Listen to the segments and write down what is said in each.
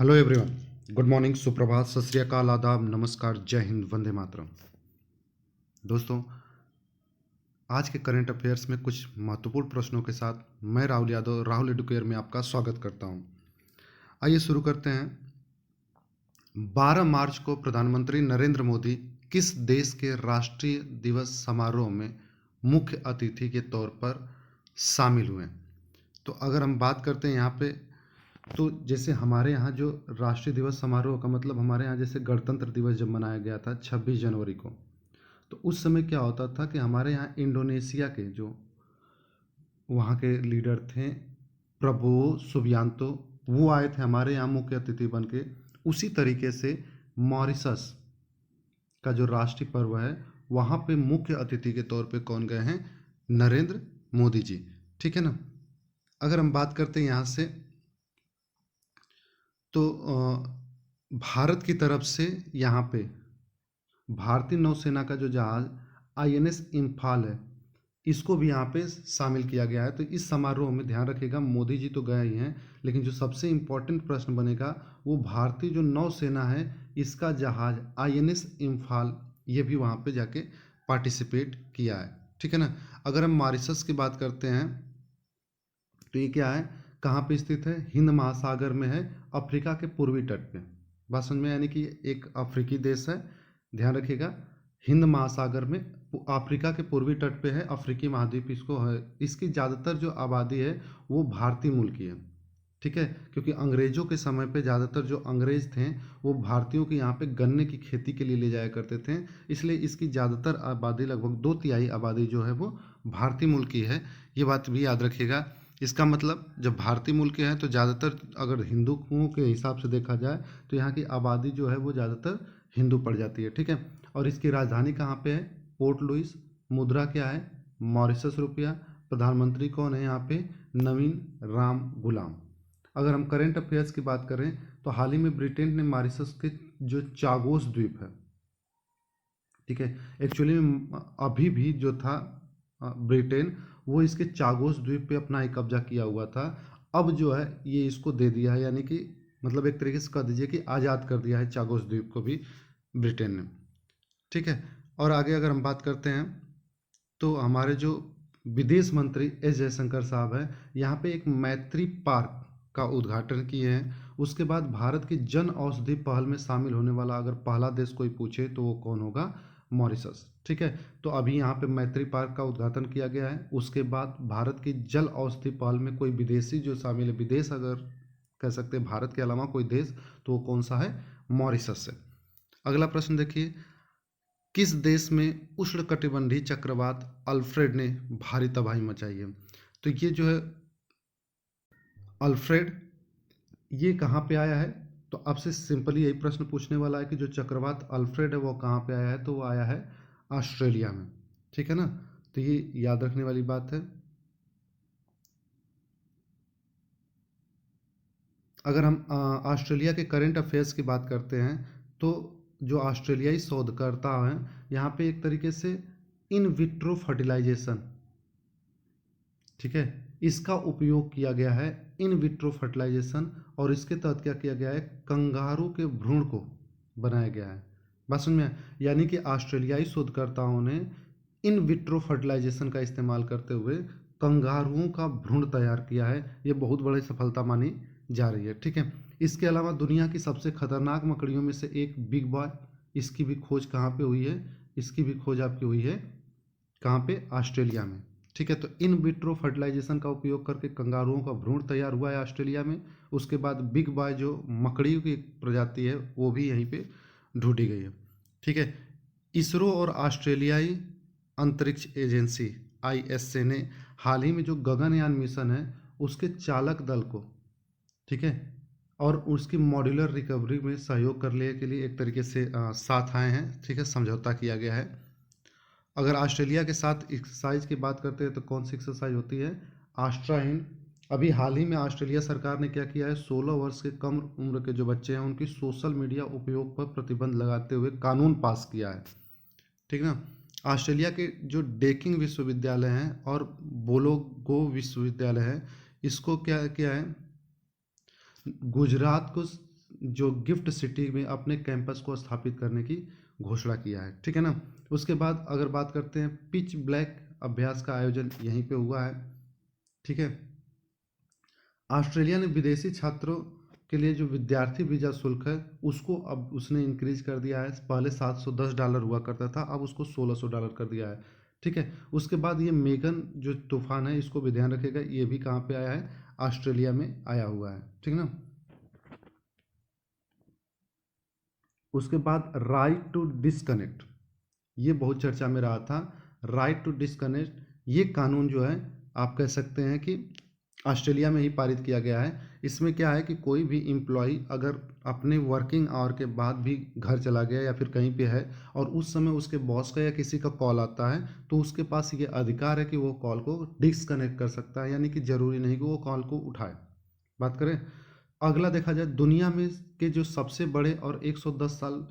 Hello everyone, good morning, सुप्रभात, सत श्री अकाल, आदाब, नमस्कार, जय हिंद, वंदे मातरम। दोस्तों, आज के करंट अफेयर्स में कुछ महत्वपूर्ण प्रश्नों के साथ मैं राहुल यादव राहुल एडुकेयर में आपका स्वागत करता हूं। आइए शुरू करते हैं। 12 मार्च को प्रधानमंत्री नरेंद्र मोदी किस देश के राष्ट्रीय दिवस समारोह में मुख्य अतिथि के तौर पर शामिल हुए? तो अगर हम बात करते हैं यहाँ पे, तो जैसे हमारे यहाँ जो राष्ट्रीय दिवस समारोह का मतलब, हमारे यहाँ जैसे गणतंत्र दिवस जब मनाया गया था 26 जनवरी को, तो उस समय क्या होता था कि हमारे यहाँ इंडोनेशिया के जो वहाँ के लीडर थे, प्रबोवो सुबियांतो, वो आए थे हमारे यहाँ मुख्य अतिथि बन के। उसी तरीके से मॉरिशस का जो राष्ट्रीय पर्व है, वहाँ पे मुख्य अतिथि के तौर पे कौन गए हैं? नरेंद्र मोदी जी। ठीक है ना। अगर हम बात करते हैं यहाँ से, तो भारत की तरफ से यहाँ पे भारतीय नौसेना का जो जहाज आईएनएस इम्फाल है, इसको भी यहाँ पे शामिल किया गया है। तो इस समारोह में ध्यान रखिएगा, मोदी जी तो गए ही हैं, लेकिन जो सबसे इम्पोर्टेंट प्रश्न बनेगा वो भारतीय जो नौसेना है, इसका जहाज आईएनएस इम्फाल, ये भी वहाँ पे जाके पार्टिसिपेट किया है। ठीक है ना। अगर हम मॉरिशस की बात करते हैं, तो ये क्या है, कहाँ पे स्थित है? हिंद महासागर में है, अफ्रीका के पूर्वी तट पे। बात समझ में? यानी कि एक अफ्रीकी देश है, ध्यान रखिएगा, हिंद महासागर में, अफ्रीका के पूर्वी तट पे है, अफ्रीकी महाद्वीप इसको है। इसकी ज़्यादातर जो आबादी है वो भारतीय मूल की है। ठीक है, क्योंकि अंग्रेजों के समय पे ज़्यादातर जो अंग्रेज थे वो भारतीयों के यहाँ पे गन्ने की खेती के लिए ले जाया करते थे, इसलिए इसकी ज़्यादातर आबादी, लगभग 2/3 आबादी जो है वो भारतीय मूल की है। ये बात भी याद रखिएगा। इसका मतलब जब भारतीय मूल के हैं तो ज़्यादातर, अगर हिंदुओं के हिसाब से देखा जाए तो यहाँ की आबादी जो है वो ज़्यादातर हिंदू पड़ जाती है। ठीक है। और इसकी राजधानी कहाँ पे है? Port Louis. मुद्रा क्या है? मॉरिशस रुपया। प्रधानमंत्री कौन है यहाँ पे? नवीन राम गुलाम। अगर हम करेंट अफेयर्स की बात करें, तो हाल ही में ब्रिटेन ने मॉरिशस के जो चागोस द्वीप है, ठीक है, एक्चुअली में अभी भी जो था ब्रिटेन, वो इसके चागोस द्वीप पे अपना ही कब्जा किया हुआ था। अब जो है ये इसको दे दिया है, यानी कि मतलब एक तरीके से कह दीजिए कि आज़ाद कर दिया है चागोस द्वीप को भी ब्रिटेन ने। ठीक है। और आगे अगर हम बात करते हैं, तो हमारे जो विदेश मंत्री एस जयशंकर साहब हैं, यहाँ पे एक मैत्री पार्क का उद्घाटन किए हैं। उसके बाद भारत की जन औषधि पहल में शामिल होने वाला अगर पहला देश कोई पूछे तो वो कौन होगा? मॉरिशस। ठीक है। तो अभी यहाँ पे मैत्री पार्क का उद्घाटन किया गया है। उसके बाद भारत की जल औषधि पहल में कोई विदेशी जो शामिल है, विदेश अगर कह सकते हैं भारत के अलावा कोई देश, तो वो कौन सा है? मॉरिशस से। अगला प्रश्न देखिए, किस देश में उष्णकटिबंधीय चक्रवात अल्फ्रेड ने भारी तबाही मचाई है? तो ये जो है अल्फ्रेड, ये कहाँ पे आया है? तो आपसे सिंपली यही प्रश्न पूछने वाला है कि जो चक्रवात अल्फ्रेड है वो कहाँ पे आया है? तो वो आया है ऑस्ट्रेलिया में। ठीक है ना। तो ये याद रखने वाली बात है। अगर हम ऑस्ट्रेलिया के करंट अफेयर्स की बात करते हैं, तो जो ऑस्ट्रेलियाई शोधकर्ता हैं, यहाँ पे एक तरीके से इन विट्रो फर्टिलाइजेशन, ठीक है, इसका उपयोग किया गया है, इन विट्रो फर्टिलाइजेशन। और इसके तहत क्या किया गया है? कंगारू के भ्रूण को बनाया गया है। बात समझ में आया? यानी कि ऑस्ट्रेलियाई शोधकर्ताओं ने इन विट्रो फर्टिलाइजेशन का इस्तेमाल करते हुए कंगारुओं का भ्रूण तैयार किया है। ये बहुत बड़ी सफलता मानी जा रही है। ठीक है। इसके अलावा दुनिया की सबसे खतरनाक मकड़ियों में से एक बिग बॉय, इसकी भी खोज कहाँ पे हुई है? इसकी भी खोज आपकी हुई है कहाँ पे? ऑस्ट्रेलिया में। ठीक है। तो इन विट्रो फर्टिलाइजेशन का उपयोग करके कंगारुओं का भ्रूण तैयार हुआ है ऑस्ट्रेलिया में। उसके बाद बिग बॉय जो मकड़ियों की प्रजाति है, वो भी यहीं पे ढूंढी गई है। ठीक है। इसरो और ऑस्ट्रेलियाई अंतरिक्ष एजेंसी आईएसए ने हाल ही में जो गगनयान मिशन है, उसके चालक दल को, ठीक है, और उसकी मॉड्यूलर रिकवरी में सहयोग करने के लिए एक तरीके से साथ आए हैं। ठीक है, समझौता किया गया है। अगर ऑस्ट्रेलिया के साथ एक्सरसाइज की बात करते हैं तो कौन सी एक्सरसाइज होती है? आस्ट्राइन। अभी हाल ही में ऑस्ट्रेलिया सरकार ने क्या किया है? 16 वर्ष के कम उम्र के जो बच्चे हैं उनकी सोशल मीडिया उपयोग पर प्रतिबंध लगाते हुए कानून पास किया है। ठीक ना। ऑस्ट्रेलिया के जो डेकिंग विश्वविद्यालय हैं और बोलोगो विश्वविद्यालय है, इसको क्या किया है? गुजरात को जो गिफ्ट सिटी में अपने कैंपस को स्थापित करने की घोषणा किया है, ठीक है ना। उसके बाद अगर बात करते हैं, पिच ब्लैक अभ्यास का आयोजन यहीं पे हुआ है, ठीक है। ऑस्ट्रेलिया ने विदेशी छात्रों के लिए जो विद्यार्थी वीजा शुल्क है उसको अब उसने इंक्रीज कर दिया है। पहले $710 हुआ करता था, अब उसको $1600 कर दिया है, ठीक है। उसके बाद ये मेगन जो तूफान है इसको भी ध्यान रखिएगा, ये भी कहाँ पे आया है, ऑस्ट्रेलिया में आया हुआ है, ठीक ना। उसके बाद राइट टू डिस्कनेक्ट, ये बहुत चर्चा में रहा था। राइट टू डिस्कनेक्ट ये कानून जो है आप कह सकते हैं कि ऑस्ट्रेलिया में ही पारित किया गया है। इसमें क्या है कि कोई भी एम्प्लॉय अगर अपने वर्किंग आवर के बाद भी घर चला गया या फिर कहीं पे है और उस समय उसके बॉस का या किसी का कॉल आता है, तो उसके पास ये अधिकार है कि वो कॉल को डिस्कनेक्ट कर सकता है, यानी कि ज़रूरी नहीं कि वो कॉल को उठाए। बात करें अगला, देखा जाए दुनिया में के जो सबसे बड़े और 110 साल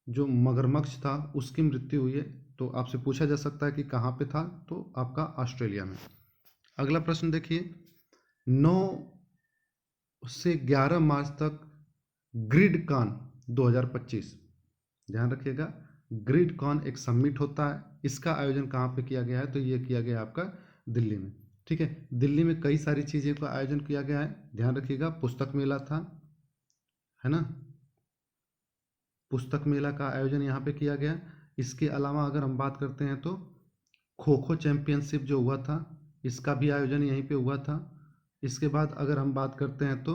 जो मगरमच्छ था उसकी मृत्यु हुई है, तो आपसे पूछा जा सकता है कि कहाँ पे था, तो आपका ऑस्ट्रेलिया में। अगला प्रश्न देखिए, 9 से 11 मार्च तक ग्रिड कॉन 2025, ध्यान रखिएगा, ग्रिड कॉन एक समिट होता है, इसका आयोजन कहाँ पे किया गया है, तो ये किया गया आपका दिल्ली में, ठीक है। दिल्ली में कई सारी चीज़ें का आयोजन किया गया है, ध्यान रखिएगा, पुस्तक मेला था, है ना, पुस्तक मेला का आयोजन यहाँ पे किया गया। इसके अलावा अगर हम बात करते हैं तो खो खो चैंपियनशिप जो हुआ था इसका भी आयोजन यहीं पे हुआ था। इसके बाद अगर हम बात करते हैं तो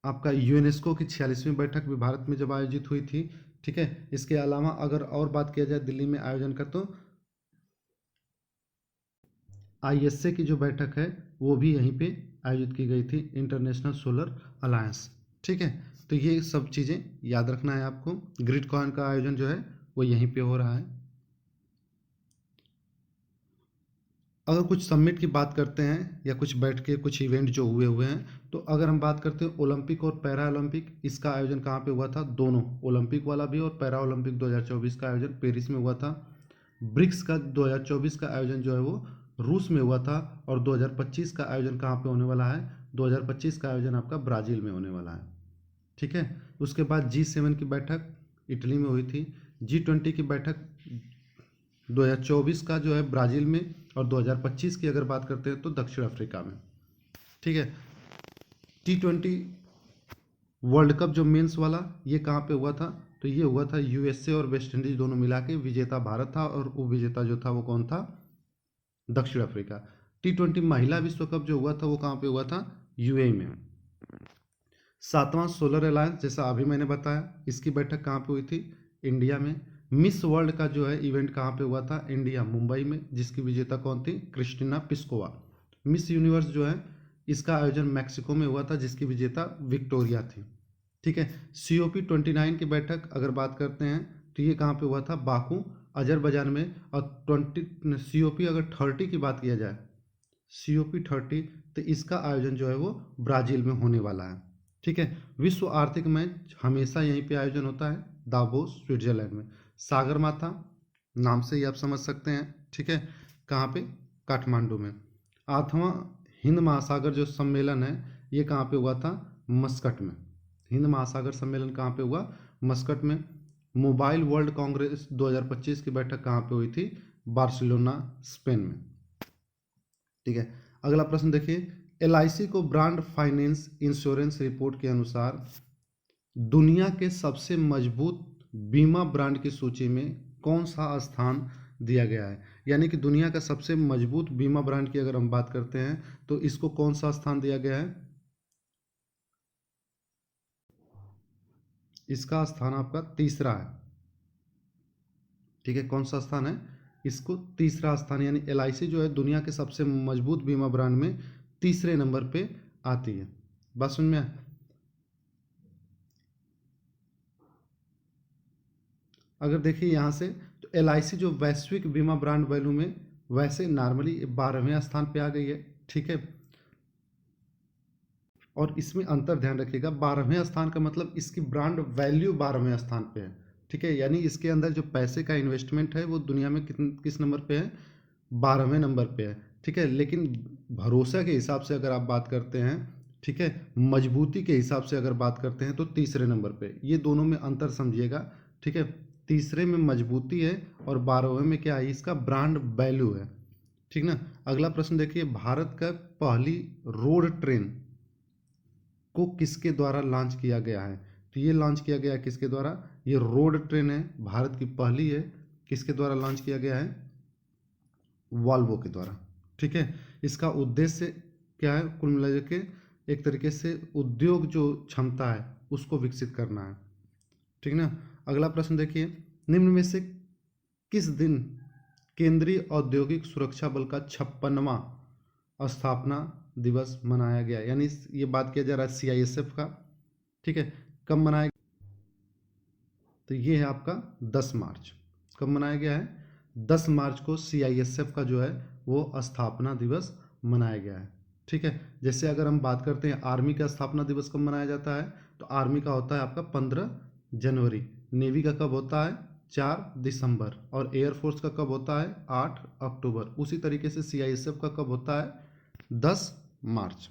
आपका यूनेस्को की 46वीं बैठक भी भारत में जब आयोजित हुई थी, ठीक है। इसके अलावा अगर और बात किया जाए दिल्ली में आयोजन का, तो आईएसए की जो बैठक है वो भी यहीं पे आयोजित की गई थी, इंटरनेशनल सोलर अलायंस, ठीक है। तो ये सब चीज़ें याद रखना है आपको। ग्रिड कॉन का आयोजन जो है वो यहीं पे हो रहा है। अगर कुछ समिट की बात करते हैं या कुछ बैठ के कुछ इवेंट जो हुए हुए हैं, तो अगर हम बात करते हैं ओलंपिक और पैरा ओलंपिक, इसका आयोजन कहाँ पे हुआ था, दोनों ओलंपिक वाला भी और पैरा ओलंपिक 2024 का आयोजन पेरिस में हुआ था। ब्रिक्स का 2024 का आयोजन जो है वो रूस में हुआ था, और 2025 का आयोजन कहाँ पे होने वाला है, 2025 का आयोजन आपका ब्राज़ील में होने वाला है, ठीक है। उसके बाद G7 की बैठक इटली में हुई थी। G20 की बैठक 2024 का जो है ब्राज़ील में, और 2025 की अगर बात करते हैं तो दक्षिण अफ्रीका में, ठीक है। T20 वर्ल्ड कप जो मेंस वाला ये कहाँ पे हुआ था, तो ये हुआ था यूएसए और वेस्ट इंडीज दोनों मिला के, विजेता भारत था और उपविजेता जो था वो कौन था, दक्षिण अफ्रीका। T20 महिला विश्व कप जो हुआ था वो कहाँ पे हुआ था, यूएई में। 7वां सोलर अलायंस जैसा अभी मैंने बताया, इसकी बैठक कहाँ पे हुई थी, इंडिया में। मिस वर्ल्ड का जो है इवेंट कहाँ पे हुआ था, इंडिया मुंबई में, जिसकी विजेता कौन थी, क्रिस्टिना पिस्कोवा। मिस यूनिवर्स जो है इसका आयोजन मैक्सिको में हुआ था, जिसकी विजेता विक्टोरिया थी, ठीक है। COP29 की बैठक अगर बात करते हैं तो ये कहाँ पे हुआ था, बाकू अजरबैजान में। और 20 COP अगर 30 की बात किया जाए, COP30, तो इसका आयोजन जो है वो ब्राज़ील में होने वाला है, ठीक है। विश्व आर्थिक मंच हमेशा यहीं पे आयोजन होता है, दावोस स्विट्जरलैंड में। सागर माथा नाम से ही आप समझ सकते हैं, ठीक है, कहाँ पे, काठमांडू में। 8वां हिंद महासागर जो सम्मेलन है ये कहाँ पे हुआ था, मस्कट में। हिंद महासागर सम्मेलन कहाँ पे हुआ, मस्कट में। मोबाइल वर्ल्ड कांग्रेस 2025 की बैठक कहाँ पे हुई थी, बार्सिलोना स्पेन में, ठीक है। अगला प्रश्न देखिए, LIC को ब्रांड फाइनेंस इंश्योरेंस रिपोर्ट के अनुसार दुनिया के सबसे मजबूत बीमा ब्रांड की सूची में कौन सा स्थान दिया गया है, यानी कि दुनिया का सबसे मजबूत बीमा ब्रांड की अगर हम बात करते हैं तो इसको कौन सा स्थान दिया गया है, इसका स्थान आपका तीसरा है, ठीक है। कौन सा स्थान है, इसको तीसरा स्थान, यानी LIC जो है दुनिया के सबसे मजबूत बीमा ब्रांड में तीसरे नंबर पे आती है। बात सुन में, अगर देखिए यहाँ से तो LIC जो वैश्विक बीमा ब्रांड वैल्यू में वैसे नॉर्मली 12वें स्थान पे आ गई है, ठीक है। और इसमें अंतर ध्यान रखिएगा, 12वें स्थान का मतलब इसकी ब्रांड वैल्यू 12वें स्थान पे है, ठीक है। यानी इसके अंदर जो पैसे का इन्वेस्टमेंट है वो दुनिया में किस नंबर पे है, 12वें नंबर पे है, ठीक है। लेकिन भरोसा के हिसाब से अगर आप बात करते हैं ठीक है। मजबूती के हिसाब से अगर बात करते हैं तो तीसरे नंबर पे, ये दोनों में अंतर समझिएगा, ठीक है। तीसरे में मजबूती है और 12वें में क्या है, इसका ब्रांड वैल्यू है, ठीक ना। अगला प्रश्न देखिए, भारत का पहली रोड ट्रेन को किसके द्वारा लॉन्च किया गया है? तो ये लॉन्च किया गया है किसके द्वारा? ये रोड ट्रेन है, भारत की पहली है, किसके द्वारा लॉन्च किया गया है? वॉल्वो के द्वारा, ठीक है। इसका उद्देश्य क्या है? कुल मिला के एक तरीके से उद्योग जो क्षमता है उसको विकसित करना है, ठीक ना। अगला प्रश्न देखिए, निम्न में से किस दिन केंद्रीय औद्योगिक सुरक्षा बल का 56वां स्थापना दिवस मनाया गया? यानी ये बात किया जा रहा है सीआईएसएफ का, ठीक है। कब मनाया? तो ये है आपका 10 मार्च। कब मनाया गया है? 10 मार्च को सीआईएसएफ का जो है वो स्थापना दिवस मनाया गया है, ठीक है। जैसे अगर हम बात करते हैं आर्मी का स्थापना दिवस कब मनाया जाता है, तो आर्मी का होता है आपका 15 जनवरी। नेवी का कब होता है? 4 दिसंबर। और एयरफोर्स का कब होता है? 8 अक्टूबर। उसी तरीके से सीआईएसएफ का कब होता है? 10 मार्च,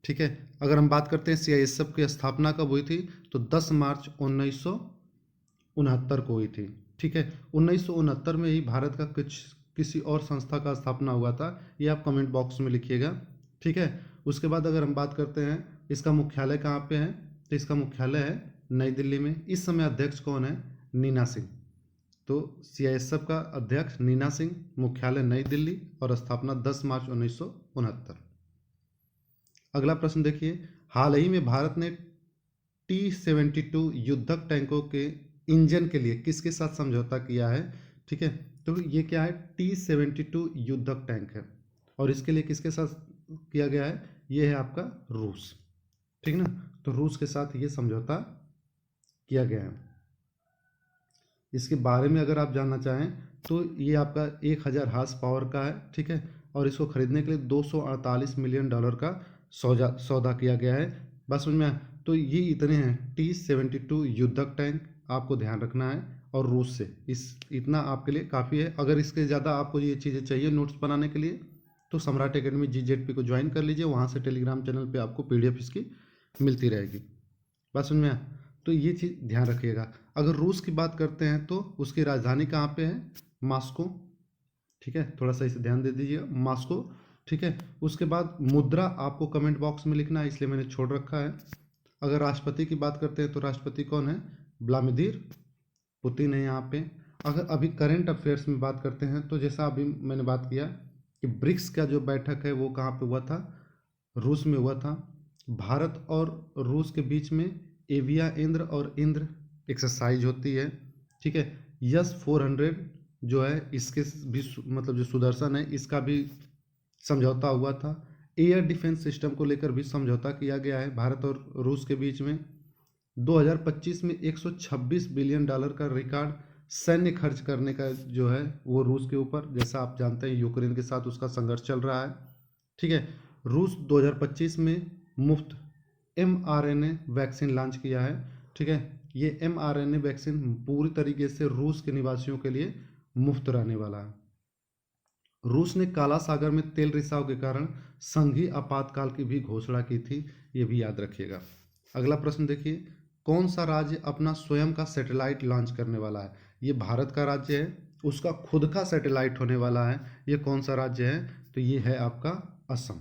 ठीक है। अगर हम बात करते हैं सीआईएसएफ की स्थापना कब हुई थी, तो 10 मार्च 1969 को हुई थी, ठीक है। 1969 में ही भारत का कुछ किसी और संस्था का स्थापना हुआ था, ये आप कमेंट बॉक्स में लिखिएगा, ठीक है। उसके बाद अगर हम बात करते हैं इसका मुख्यालय कहाँ पे है, तो इसका मुख्यालय है नई दिल्ली में। इस समय अध्यक्ष कौन है? नीना सिंह। तो सीआईएसएफ का अध्यक्ष नीना सिंह, मुख्यालय नई दिल्ली और स्थापना 10 मार्च 1969। अगला प्रश्न देखिए, हाल ही में भारत ने T-72 युद्धक टैंकों के इंजन के लिए किसके साथ समझौता किया है? ठीक है, तो ये क्या है? T-72 युद्धक टैंक है और इसके लिए किसके साथ किया गया है? ये है आपका रूस, ठीक ना। तो रूस के साथ ये समझौता किया गया है। इसके बारे में अगर आप जानना चाहें तो ये आपका 1000 हार्स पावर का है, ठीक है। और इसको खरीदने के लिए 248 मिलियन डॉलर का सौदा किया गया है। बस समझ में आया? तो ये इतने हैं T-72 युद्धक टैंक, आपको ध्यान रखना है। और रूस से इस इतना आपके लिए काफ़ी है। अगर इसके ज़्यादा आपको ये चीज़ें चाहिए नोट्स बनाने के लिए तो सम्राट एकेडमी GZP को ज्वाइन कर लीजिए, वहाँ से टेलीग्राम चैनल पे आपको PDF इसकी मिलती रहेगी। बात समझ में आया? तो ये चीज़ ध्यान रखिएगा। अगर रूस की बात करते हैं तो उसकी राजधानी कहाँ पे है? मॉस्को, ठीक है। थोड़ा सा इसे ध्यान दे दीजिए, मॉस्को, ठीक है। उसके बाद मुद्रा आपको कमेंट बॉक्स में लिखना है, इसलिए मैंने छोड़ रखा है। अगर राष्ट्रपति की बात करते हैं तो राष्ट्रपति कौन है? व्लादिमीर पुतिन है यहाँ पे। अगर अभी करंट अफेयर्स में बात करते हैं तो जैसा अभी मैंने बात किया कि ब्रिक्स का जो बैठक है वो कहाँ पे हुआ था? रूस में हुआ था। भारत और रूस के बीच में एविया इंद्र और इंद्र एक्सरसाइज होती है, ठीक है। S-400 जो है इसके भी मतलब जो सुदर्शन है इसका भी समझौता हुआ था। एयर डिफेंस सिस्टम को लेकर भी समझौता किया गया है भारत और रूस के बीच में। 2025 में 126 बिलियन डॉलर का रिकॉर्ड सैन्य खर्च करने का जो है वो रूस के ऊपर, जैसा आप जानते हैं यूक्रेन के साथ उसका संघर्ष चल रहा है, ठीक है। रूस 2025 में मुफ्त mRNA वैक्सीन लॉन्च किया है, ठीक है। ये mRNA वैक्सीन पूरी तरीके से रूस के निवासियों के लिए मुफ्त रहने वाला है। रूस ने काला सागर में तेल रिसाव के कारण संघीय आपातकाल की भी घोषणा की थी, ये भी याद रखिएगा। अगला प्रश्न देखिए, कौन सा राज्य अपना स्वयं का सैटेलाइट लॉन्च करने वाला है? ये भारत का राज्य है, उसका खुद का सैटेलाइट होने वाला है। ये कौन सा राज्य है? तो ये है आपका असम,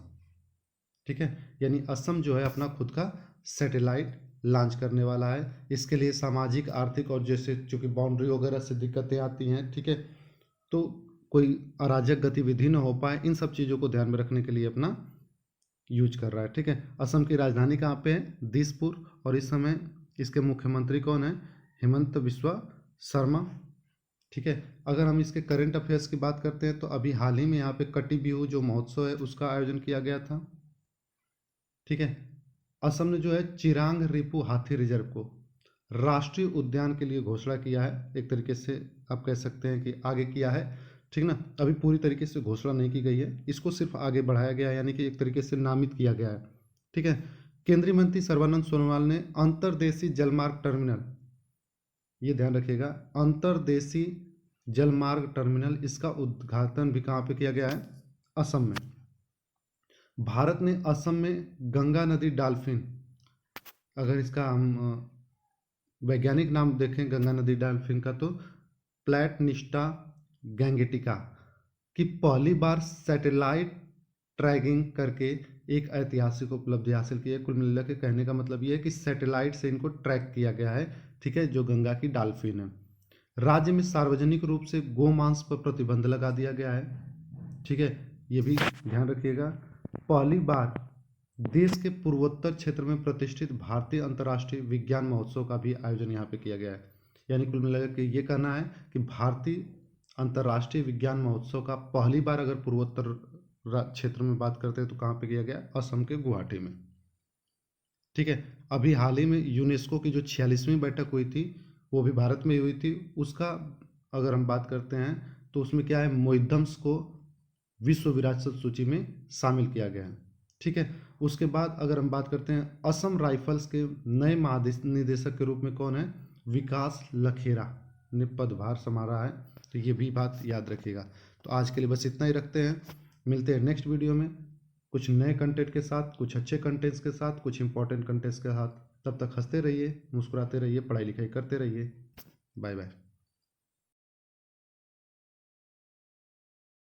ठीक है। यानी असम जो है अपना खुद का सैटेलाइट लॉन्च करने वाला है। इसके लिए सामाजिक, आर्थिक और जैसे चूंकि बाउंड्री वगैरह से दिक्कतें आती हैं, ठीक है, तो कोई अराजक गतिविधि न हो पाए, इन सब चीज़ों को ध्यान में रखने के लिए अपना यूज कर रहा है, ठीक है। असम की राजधानी कहाँ पे है? दिसपुर। और इस समय इसके मुख्यमंत्री कौन है? हेमंत बिस्वा शर्मा, ठीक है। अगर हम इसके करंट अफेयर्स की बात करते हैं तो अभी हाल ही में यहाँ पे कटी बिहू जो महोत्सव है उसका आयोजन किया गया था, ठीक है। असम ने जो है चिरांग रिपु हाथी रिजर्व को राष्ट्रीय उद्यान के लिए घोषणा किया है। एक तरीके से आप कह सकते हैं कि आगे किया है, ठीक ना। अभी पूरी तरीके से घोषणा नहीं की गई है, इसको सिर्फ आगे बढ़ाया गया है, यानी कि एक तरीके से नामित किया गया है, ठीक है। केंद्रीय मंत्री सर्बानंद सोनोवाल ने अंतर्देशीय जलमार्ग टर्मिनल, ये ध्यान रखिएगा, अंतर्देशीय जलमार्ग टर्मिनल, इसका उद्घाटन भी कहाँ पे किया गया है? असम में। भारत ने असम में गंगा नदी डॉल्फिन, अगर इसका हम वैज्ञानिक नाम देखें गंगा नदी डॉल्फिन का, तो प्लेटनिस्टा गैंगेटिका की पहली बार सैटेलाइट ट्रैकिंग करके एक ऐतिहासिक उपलब्धि हासिल की है। कुल मिला के कहने का मतलब ये है कि सैटेलाइट से इनको ट्रैक किया गया है, ठीक है, जो गंगा की डॉल्फिन है। राज्य में सार्वजनिक रूप से गोमांस पर प्रतिबंध लगा दिया गया है, ठीक है, ये भी ध्यान रखिएगा। पहली बार देश के पूर्वोत्तर क्षेत्र में प्रतिष्ठित भारतीय अंतर्राष्ट्रीय विज्ञान महोत्सव का भी आयोजन यहाँ पे किया गया है। यानी कुल मिलाकर के ये कहना है कि भारतीय अंतर्राष्ट्रीय विज्ञान महोत्सव का पहली बार अगर पूर्वोत्तर क्षेत्र में बात करते हैं तो कहाँ पे किया गया, असम के गुवाहाटी में, ठीक है। अभी हाल ही में यूनेस्को की जो 46वीं बैठक हुई थी वो भी भारत में हुई थी। उसका अगर हम बात करते हैं तो उसमें क्या है, मोइदम्स को विश्व विरासत सूची में शामिल किया गया है, ठीक है। उसके बाद अगर हम बात करते हैं असम राइफल्स के नए महानिदेशक के रूप में कौन है, विकास लखेरा ने पदभार संभाला है, तो ये भी बात याद रखिएगा। तो आज के लिए बस इतना ही रखते हैं, मिलते हैं नेक्स्ट वीडियो में कुछ नए कंटेंट के साथ, कुछ अच्छे कंटेंट्स के साथ, कुछ इंपॉर्टेंट कंटेंट्स के साथ। तब तक हंसते रहिए, मुस्कुराते रहिए, पढ़ाई लिखाई करते रहिए। Bye bye.